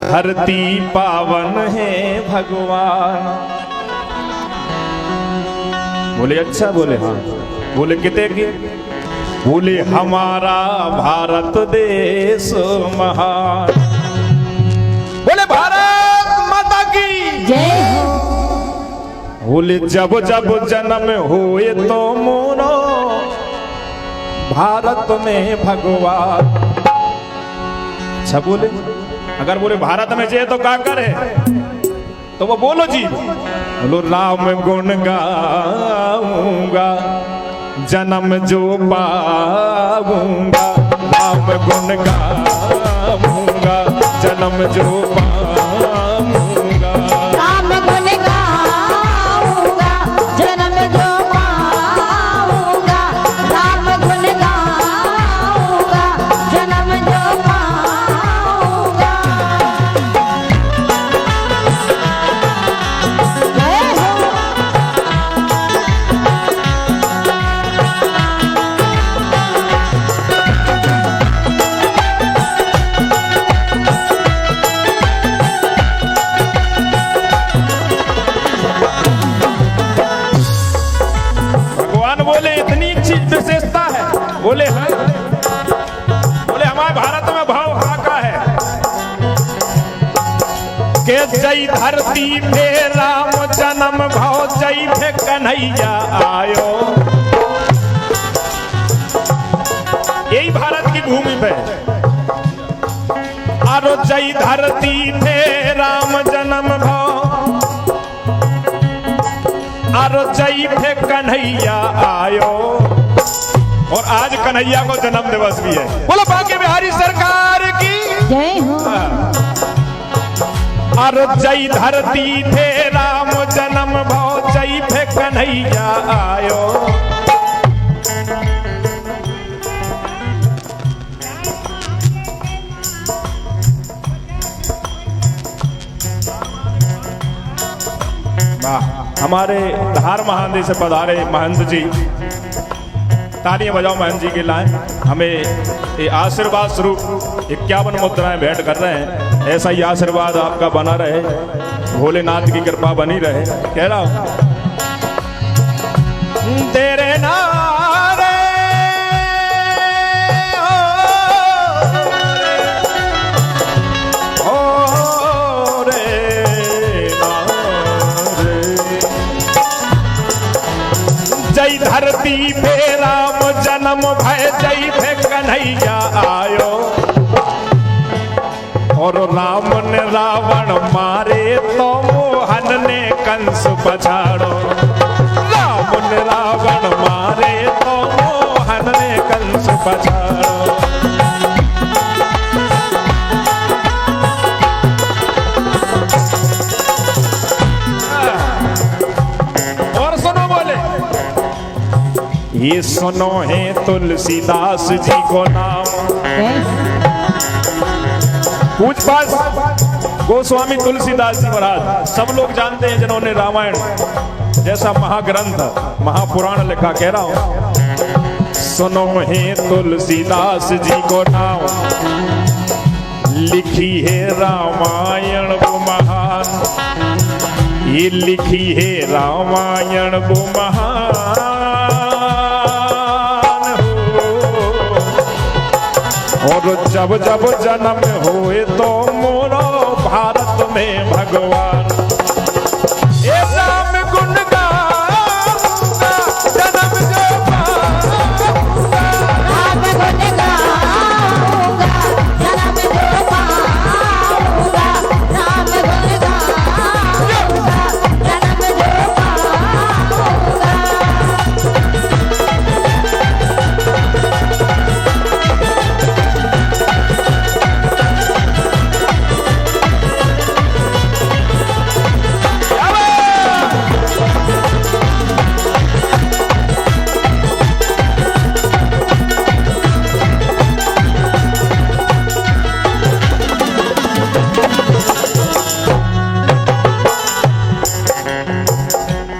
धरती पावन है भगवान। बोले अच्छा, बोले हाँ, बोले कितने की? बोले हमारा भारत देश महान। बोले भारत माता की जय हो। बोले जब जब जन्म हुए तो मोरो भारत में भगवान। अच्छा बोले, अगर बोले भारत में जे तो का करे, तो वो बोलो जी, बोलो राम गुण गाऊंगा जन्म जो पाऊंगा, राम गुण गाऊंगा जन्म जो पाऊंगा, राम गुण गाऊंगा जन्म जो पाऊंगा, राम गुण गाऊंगा जन्म जो पाऊंगा। जय हो। भगवान बोले इतनी चीज विशेषता है। बोले हाँ, बोले हमारे भारत में भाव हाँ का है के जय धरती पे राम जन्म भाव, जय पे कन्हैया आयो। यही भारत की भूमि पे आरो जय धरती पे राम जन्म भाव, आरो जय पे कन्हैया आयो। और आज कन्हैया को जन्म दिवस भी है। बोलो बांके बिहारी सरकार की जय हो। आरो जय धरती पे राम जन्म भाव, जय पे कन्हैया आयो। हमारे धार महानदी से पधारे महंत जी, तालियां बजाओ महंत जी के लिए। हमें ये आशीर्वाद स्वरूप 51 मुद्राएं भेंट कर रहे हैं। ऐसा ही आशीर्वाद आपका बना रहे, भोलेनाथ की कृपा बनी रहे। कह रहा हूं तेरे नारे हो रे जय धरती पे राम जन्म भय, जय पे कन्हैया आयो। और राम ने रावण मारे तो मोहन ने कंस पछाड़ो, राम ने रावण मारे तो मोहन ने कंस पछाड़ो। और सुनो बोले, ये सुनो है तुलसीदास जी को नाम। पूजपाठ गोस्वामी तुलसीदास जी महाराज सब लोग जानते हैं, जिन्होंने रामायण जैसा महाग्रंथ महापुराण लिखा। कह रहा हूं सुनो है तुलसीदास जी को नाम, लिखी है रामायण वो महान, ये लिखी है रामायण वो महान। और जब जब जन्म हुए तो मोरो भारत में भगवान। ये राम गुण गाऊंगा जन्म जो पाऊंगा, राम गुण गाऊंगा जन्म जो पाऊंगा, राम गुण गाऊंगा जन्म जो पाऊंगा।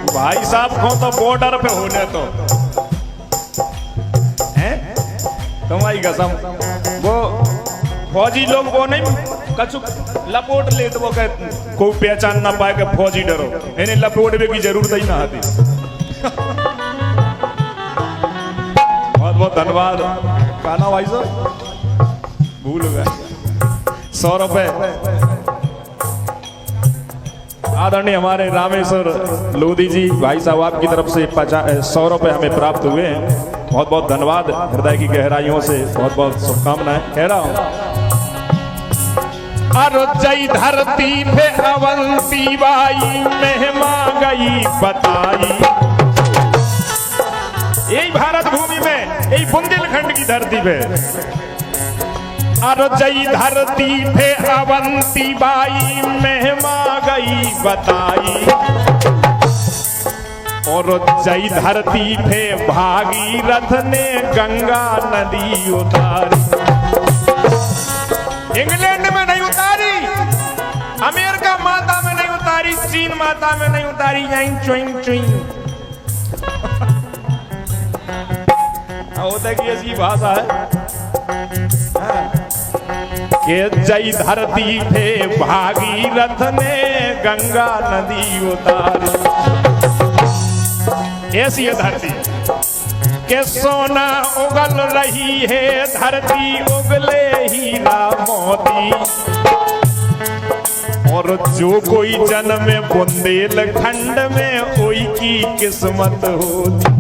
भाई साहब को तो बॉर्डर पे होने तो हैं तुम्हारी कसम, वो फौजी लोग वो नहीं कछु लपोट ले तो वो कोई पहचान ना पाए कि फौजी डरो, इन्हें लपोटने की जरूरत ही ना आती। बहुत बहुत धन्यवाद। खाना भाई साहब भूल गए 100 रुपए आदरणीय हमारे रामेश्वर लोधी जी भाई साहब आपकी तरफ से 100 रुपए हमें प्राप्त हुए हैं। बहुत बहुत धन्यवाद, हृदय की गहराइयों से बहुत बहुत शुभकामनाएं कह रहा हूं। अरुजई धरती पे अवंती बाई महिमा गई बताई। यही भारत भूमि में, यही बुंदेलखंड की धरती पे अरुजई धरती पे अवंती बाई महिमा गई बताई। और जई धरती पे भागीरथ ने गंगा नदी उतारी। इंग्लैंड में नहीं उतारी, अमेरिका माता में नहीं उतारी, चीन माता में नहीं उतारी, यहीं चुइंग चुइंग होता की ऐसी भाषा है कि जई धरती पे भागीरथ ने गंगा नदी उतारी। ऐसी है धरती के सोना उगल रही है धरती उगले हीरा मोती। और जो कोई जन्म बुंदेलखंड में ओई की किस्मत होती।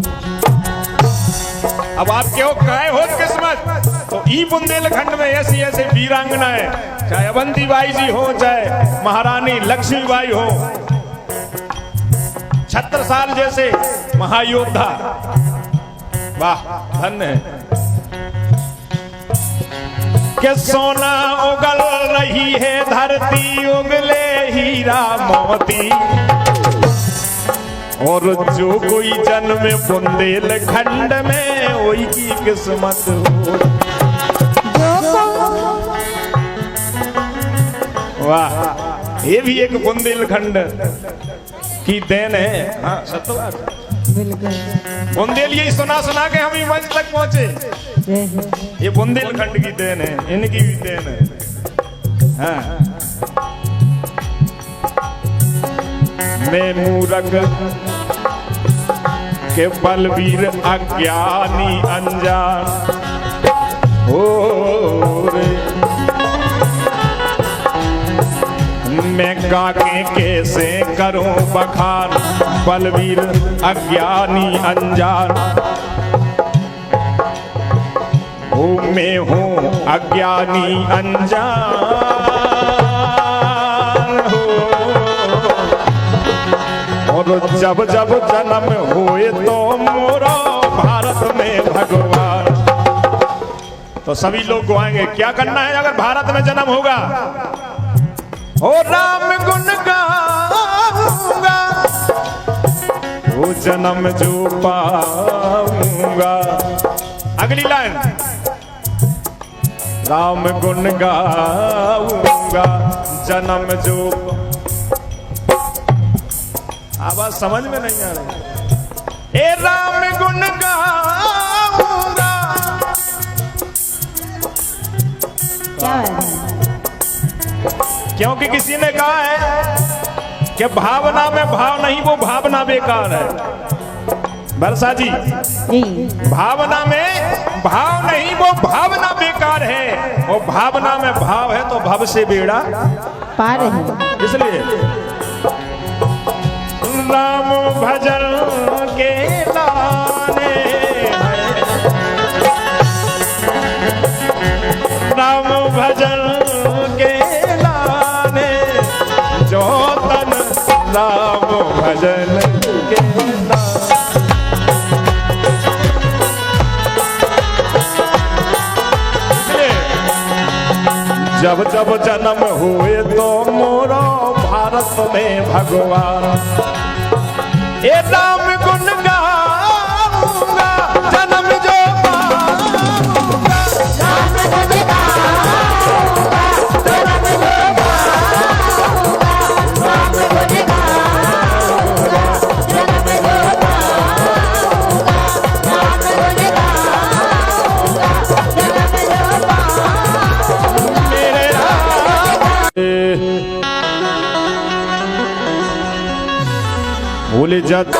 अब आप क्यों काय हो किस्मत, तो ई बुंदेलखंड में ऐसी ऐसे वीरांगनाएं, चाहे अवंतीबाई जी हो, चाहे महारानी लक्ष्मीबाई हो, छत्रसाल जैसे महायोद्धा, वाह धन्य है। के सोना उगल रही है धरती उगले हीरा मोती। और जो कोई जन्म बुंदेलखंड में वही की किस्मत हो। वाह, ये भी एक बुंदेलखंड की देन है। हाँ सत्य बुंदेल यही सुना सुना के हम ही मंच तक पहुंचे। ये बुंदेलखंड की देन है, इनकी भी देन है। हाँ। मैं मूरख के बलवीर अज्ञानी अनजान हो रे। मैं गाके कैसे करूं बखान बलवीर अज्ञानी अनजान हो। मैं हूं अज्ञानी अनजान हो। और जब जब जन्म हुए तो मोरा भारत में भगवान। तो सभी लोग गाएंगे, क्या करना है अगर भारत में जन्म होगा? ओ राम गुण गाऊंगा, वो जन्म जो पाऊंगा। अगली लाइन, राम गुण गाऊंगा जन्म जो। आवाज समझ में नहीं आ रही। ए राम गुण गाऊंगा। क्या है? क्योंकि किसी ने कहा है कि भावना में भाव नहीं, वो भावना बेकार है। बरसा जी, भावना में भाव नहीं, वो भावना बेकार है। और भावना में भाव है तो भव से बेड़ा पार है। इसलिए राम भजन के लाने, राम भजन के लाने, जो तन राम भजन के लाने। जब जब जन्म हुए तो मोरो भारत में भगवान। ए राम गुण गाऊंगा जन्म जो पाऊंगा। राम गुण गाऊंगा जन्म जो पाऊंगा। राम गुण गाऊंगा जन्म जो पाऊंगा। राम गुण गाऊंगा जन्म जो पाऊंगा। भूल जत